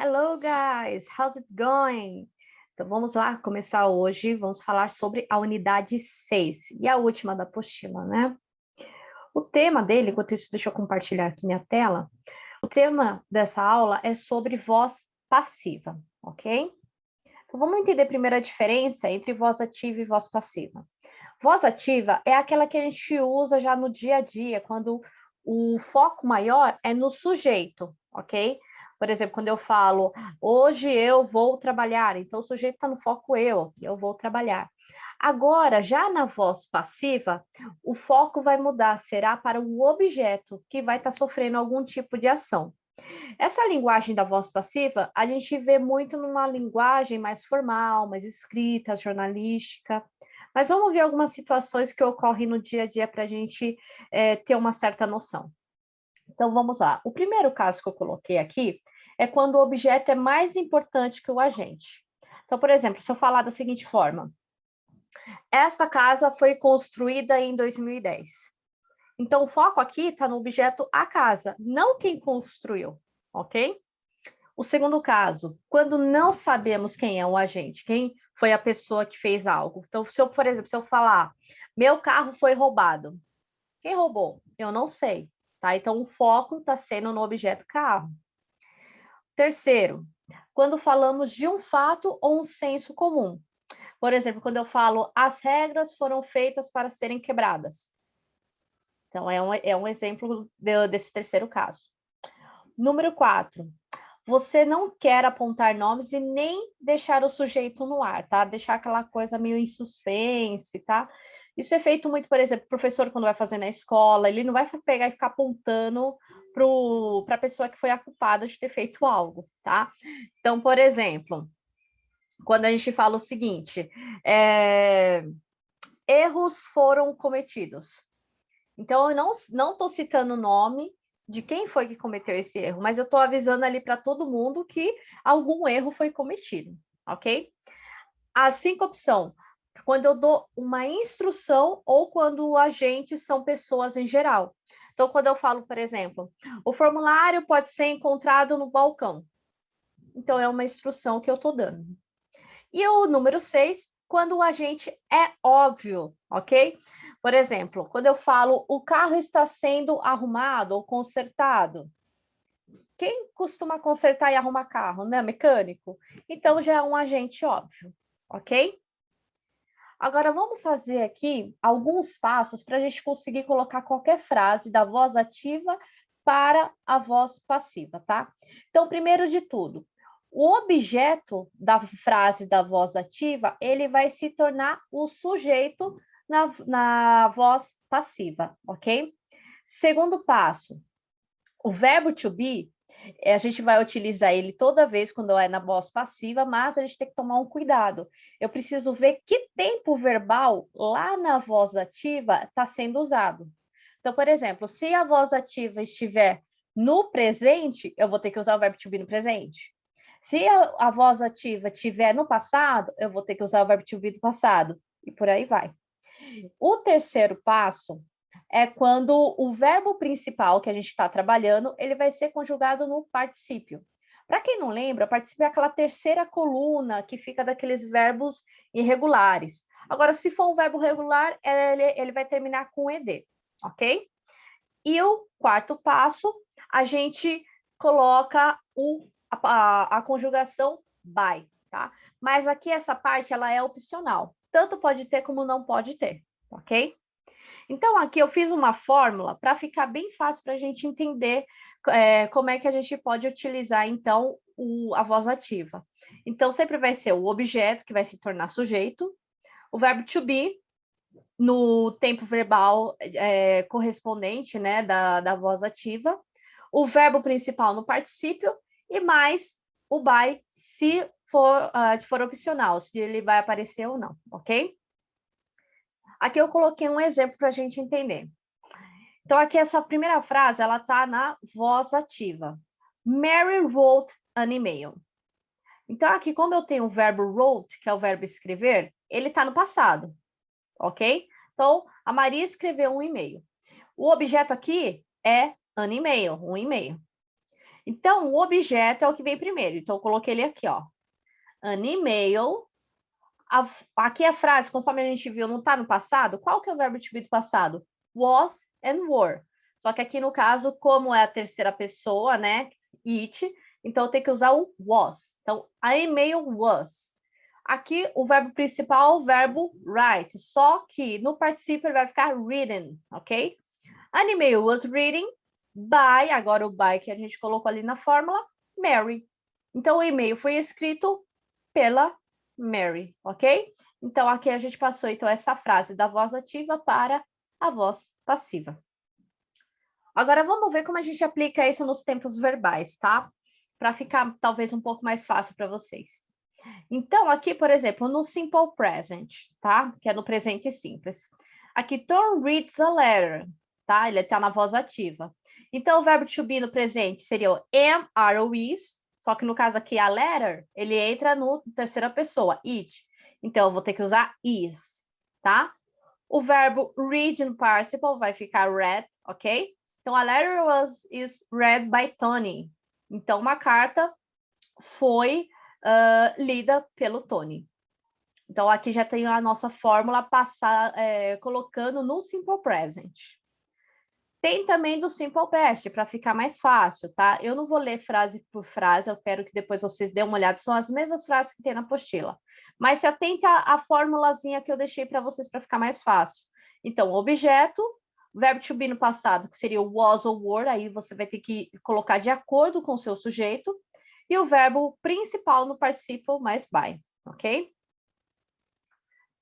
Hello, guys! How's it going? Então, vamos lá começar hoje. Vamos falar sobre a unidade 6 e a última da apostila, né? O tema dele, enquanto isso, deixa eu compartilhar aqui minha tela. O tema dessa aula é sobre voz passiva, ok? Então, vamos entender primeiro a diferença entre voz ativa e voz passiva. Voz ativa é aquela que a gente usa já no dia a dia, quando o foco maior é no sujeito, ok? Por exemplo, quando eu falo, hoje eu vou trabalhar, então o sujeito está no foco eu vou trabalhar. Agora, já na voz passiva, o foco vai mudar, será para o objeto que vai estar sofrendo algum tipo de ação. Essa linguagem da voz passiva, a gente vê muito numa linguagem mais formal, mais escrita, jornalística. Mas vamos ver algumas situações que ocorrem no dia a dia para a gente ter uma certa noção. Então, vamos lá. O primeiro caso que eu coloquei aqui é quando o objeto é mais importante que o agente. Então, por exemplo, se eu falar da seguinte forma: esta casa foi construída em 2010. Então, o foco aqui está no objeto a casa, não quem construiu, ok? O segundo caso, quando não sabemos quem é o agente, quem foi a pessoa que fez algo. Então, se eu, por exemplo, se eu falar, meu carro foi roubado. Quem roubou? Eu não sei, tá? Então, o foco está sendo no objeto carro. Terceiro, quando falamos de um fato ou um senso comum. Por exemplo, quando eu falo, as regras foram feitas para serem quebradas. Então, é um exemplo desse terceiro caso. Número 4, você não quer apontar nomes e nem deixar o sujeito no ar, tá? Deixar aquela coisa meio em suspense, tá? Isso é feito muito, por exemplo, o professor, quando vai fazer na escola, ele não vai pegar e ficar apontando para a pessoa que foi a culpada de ter feito algo, tá? Então, por exemplo, quando a gente fala o seguinte, erros foram cometidos. Então, eu não estou citando o nome de quem foi que cometeu esse erro, mas eu estou avisando ali para todo mundo que algum erro foi cometido, ok? A cinco opção, quando eu dou uma instrução ou quando agentes são pessoas em geral. Então, quando eu falo, por exemplo, o formulário pode ser encontrado no balcão. Então, é uma instrução que eu estou dando. E o número 6, quando o agente é óbvio, ok? Por exemplo, quando eu falo o carro está sendo arrumado ou consertado. Quem costuma consertar e arrumar carro, né? Mecânico. Então já é um agente óbvio, ok? Agora vamos fazer aqui alguns passos para a gente conseguir colocar qualquer frase da voz ativa para a voz passiva, tá? Então, primeiro de tudo, o objeto da frase da voz ativa, ele vai se tornar o sujeito na voz passiva, ok? Segundo passo, o verbo to be, a gente vai utilizar ele toda vez quando é na voz passiva, mas a gente tem que tomar um cuidado. Eu preciso ver que tempo verbal lá na voz ativa está sendo usado. Então, por exemplo, se a voz ativa estiver no presente, eu vou ter que usar o verbo to be no presente. Se a voz ativa estiver no passado, eu vou ter que usar o verbo to be no passado. E por aí vai. O terceiro passo é quando o verbo principal que a gente está trabalhando, ele vai ser conjugado no particípio. Para quem não lembra, particípio é aquela terceira coluna que fica daqueles verbos irregulares. Agora, se for um verbo regular, ele vai terminar com ed, ok? E o quarto passo, a gente coloca a conjugação by, tá? Mas aqui essa parte, ela é opcional. Tanto pode ter como não pode ter, ok? Então, aqui eu fiz uma fórmula para ficar bem fácil para a gente entender como é que a gente pode utilizar, então, a voz ativa. Então, sempre vai ser o objeto, que vai se tornar sujeito, o verbo to be, no tempo verbal correspondente, né, da voz ativa, o verbo principal no particípio e mais o by, se for opcional, se ele vai aparecer ou não, ok? Aqui eu coloquei um exemplo para a gente entender. Então, aqui essa primeira frase, ela está na voz ativa. Mary wrote an email. Então, aqui, como eu tenho o verbo wrote, que é o verbo escrever, ele está no passado, ok? Então, a Maria escreveu um e-mail. O objeto aqui é an email, um e-mail. Então, o objeto é o que vem primeiro. Então, eu coloquei ele aqui, ó. An email. Aqui a frase, conforme a gente viu, não está no passado. Qual que é o verbo to be do passado? Was and were. Só que aqui, no caso, como é a terceira pessoa, né? It. Então, eu tenho que usar o was. Então, a email was. Aqui, o verbo principal é o verbo write. Só que no particípio ele vai ficar written, ok? An email was written by, agora o by que a gente colocou ali na fórmula, Mary. Então, o e-mail foi escrito pela Mary, ok? Então, aqui a gente passou então essa frase da voz ativa para a voz passiva. Agora, vamos ver como a gente aplica isso nos tempos verbais, tá? Para ficar talvez um pouco mais fácil para vocês. Então, aqui, por exemplo, no simple present, tá? Que é no presente simples. Aqui, Tom reads a letter, tá? Ele está na voz ativa. Então, o verbo to be no presente seria o am, are ou is, só que no caso aqui, a letter, ele entra no terceira pessoa, it. Então, eu vou ter que usar is, tá? O verbo read no participle vai ficar read, ok? Então, a letter is read by Tony. Então, uma carta foi lida pelo Tony. Então, aqui já tem a nossa fórmula colocando no simple present. Tem também do simple past, para ficar mais fácil, tá? Eu não vou ler frase por frase, eu quero que depois vocês dêem uma olhada, são as mesmas frases que tem na apostila. Mas se atenta à formulazinha que eu deixei para vocês para ficar mais fácil. Então, objeto, verbo to be no passado, que seria o was ou were, aí você vai ter que colocar de acordo com o seu sujeito, e o verbo principal no participle mais by, ok?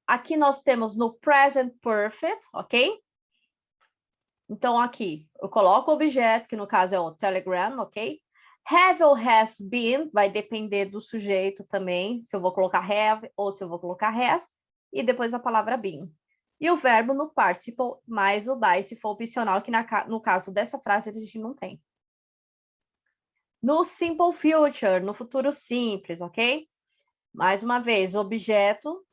Aqui nós temos no present perfect, ok? Então, aqui, eu coloco o objeto, que no caso é o telegram, ok? Have ou has been, vai depender do sujeito também, se eu vou colocar have ou se eu vou colocar has, e depois a palavra been. E o verbo no participle mais o by, se for opcional, que no caso dessa frase a gente não tem. No simple future, no futuro simples, ok? Mais uma vez, objeto,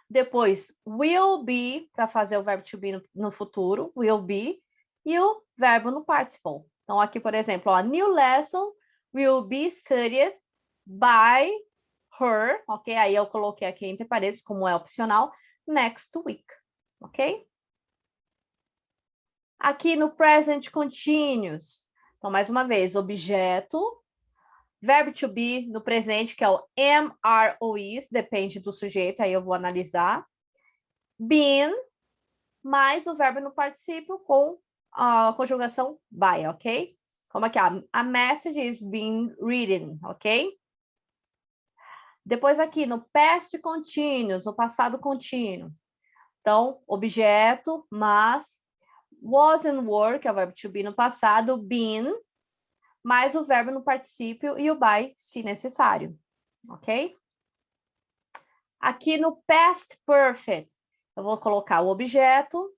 depois will be, para fazer o verbo to be no futuro, will be, e o verbo no participle. Então, aqui, por exemplo, a new lesson will be studied by her, ok? Aí eu coloquei aqui entre parênteses, como é opcional, next week, ok? Aqui no present continuous, então, mais uma vez, objeto, verbo to be no presente, que é o am, are ou is, depende do sujeito, aí eu vou analisar. Been, mais o verbo no particípio com a conjugação by, ok? Como aqui, a message is being written, ok? Depois aqui, no past continuous, o passado contínuo. Então, objeto, mas, was and were, que é o verbo to be no passado, been, mais o verbo no particípio e o by, se necessário, ok? Aqui no past perfect, eu vou colocar o objeto,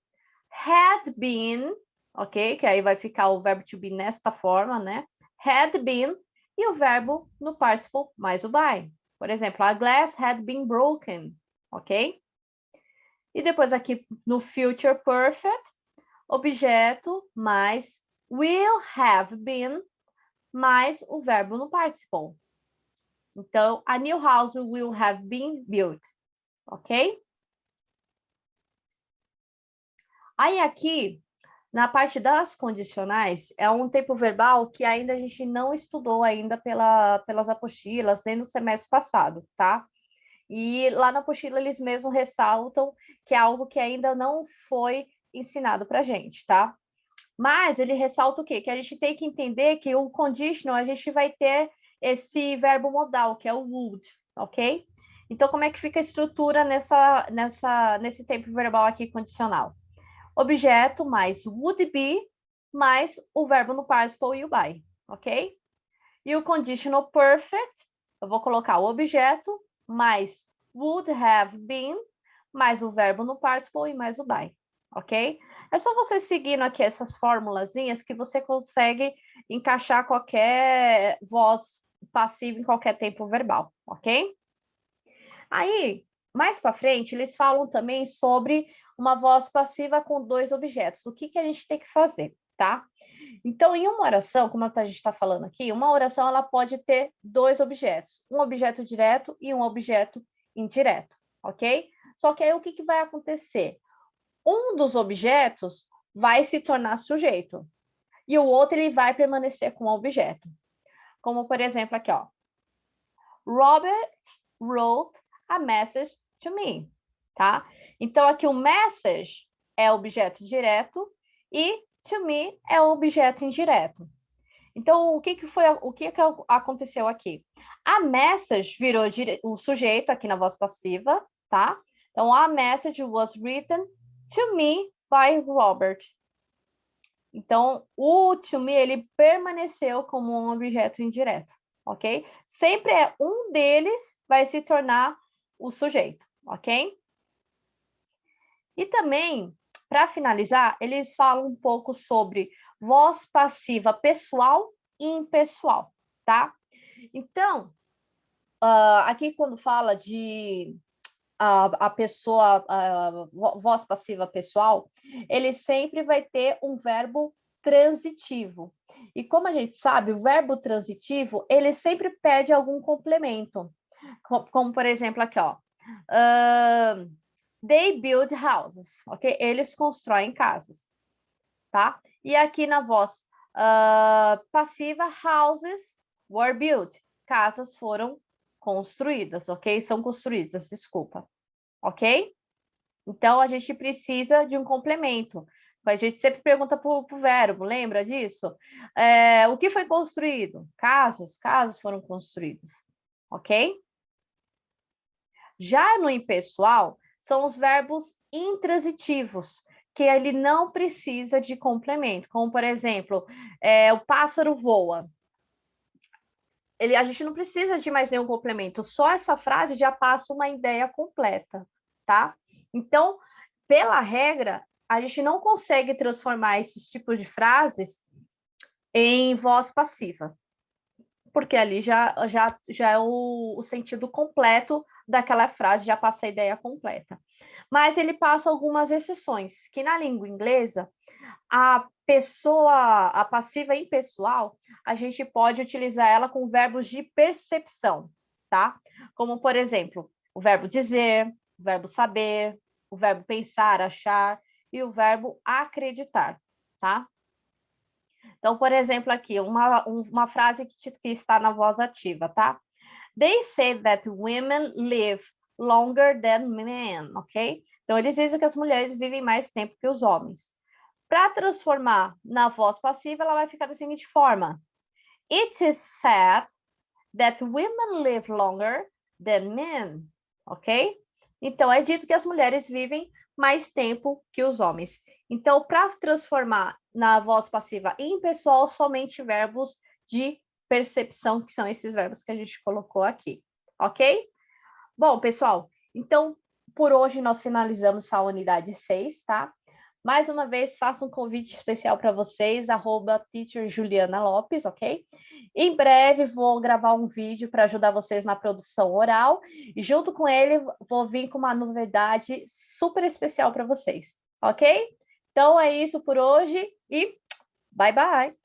had been, ok? Que aí vai ficar o verbo to be nesta forma, né? Had been, e o verbo no participle mais o by. Por exemplo, a glass had been broken, ok? E depois aqui no future perfect, objeto mais will have been, mais o verbo no participle. Então, a new house will have been built, ok? Aí aqui, na parte das condicionais, é um tempo verbal que ainda a gente não estudou ainda pelas apostilas, nem no semestre passado, tá? E lá na apostila eles mesmos ressaltam que é algo que ainda não foi ensinado para a gente, tá? Mas ele ressalta o quê? Que a gente tem que entender que o conditional a gente vai ter esse verbo modal, que é o would, ok? Então, como é que fica a estrutura nesse tempo verbal aqui condicional? Objeto mais would be mais o verbo no participle e o by, ok? E o conditional perfect, eu vou colocar o objeto mais would have been mais o verbo no participle e mais o by, ok? É só você seguindo aqui essas formulazinhas que você consegue encaixar qualquer voz passiva em qualquer tempo verbal, ok? Aí, mais para frente, eles falam também sobre uma voz passiva com dois objetos. O que a gente tem que fazer, tá? Então, em uma oração, como a gente está falando aqui, uma oração ela pode ter dois objetos, um objeto direto e um objeto indireto, ok? Só que aí o que vai acontecer? Um dos objetos vai se tornar sujeito e o outro ele vai permanecer como objeto. Como, por exemplo, aqui, ó. Robert wrote a message to me, tá? Então, aqui o message é objeto direto e to me é objeto indireto. Então, o que aconteceu aqui? A message virou o sujeito aqui na voz passiva, tá? Então, a message was written to me by Robert. Então, o to me, ele permaneceu como um objeto indireto, ok? Sempre é um deles vai se tornar o sujeito, ok? E também, para finalizar, eles falam um pouco sobre voz passiva pessoal e impessoal, tá? Então, aqui quando fala de a pessoa, voz passiva pessoal, ele sempre vai ter um verbo transitivo. E como a gente sabe, o verbo transitivo, ele sempre pede algum complemento. Como por exemplo, aqui, ó. They build houses, ok? Eles constroem casas, tá? E aqui na voz passiva, houses were built. Casas foram construídas, ok? São construídas, desculpa. Ok? Então, a gente precisa de um complemento. A gente sempre pergunta para o verbo, lembra disso? O que foi construído? Casas foram construídas. Ok? Já no impessoal, são os verbos intransitivos, que ele não precisa de complemento. Como, por exemplo, o pássaro voa. A gente não precisa de mais nenhum complemento, só essa frase já passa uma ideia completa, tá? Então, pela regra, a gente não consegue transformar esses tipos de frases em voz passiva, porque ali já é o sentido completo daquela frase, já passa a ideia completa. Mas ele passa algumas exceções, que na língua inglesa, a passiva impessoal, a gente pode utilizar ela com verbos de percepção, tá? Como, por exemplo, o verbo dizer, o verbo saber, o verbo pensar, achar e o verbo acreditar, tá? Então, por exemplo, aqui, uma frase que está na voz ativa, tá? They say that women live longer than men, ok? Então, eles dizem que as mulheres vivem mais tempo que os homens. Para transformar na voz passiva, ela vai ficar da seguinte forma. It is said that women live longer than men, ok? Então, é dito que as mulheres vivem mais tempo que os homens. Então, para transformar na voz passiva impessoal, somente verbos de percepção, que são esses verbos que a gente colocou aqui, ok? Bom, pessoal, então, por hoje nós finalizamos a unidade 6, tá? Mais uma vez, faço um convite especial para vocês, @teacherjulianalopes, ok? Em breve, vou gravar um vídeo para ajudar vocês na produção oral, e junto com ele, vou vir com uma novidade super especial para vocês, ok? Então, é isso por hoje e bye, bye!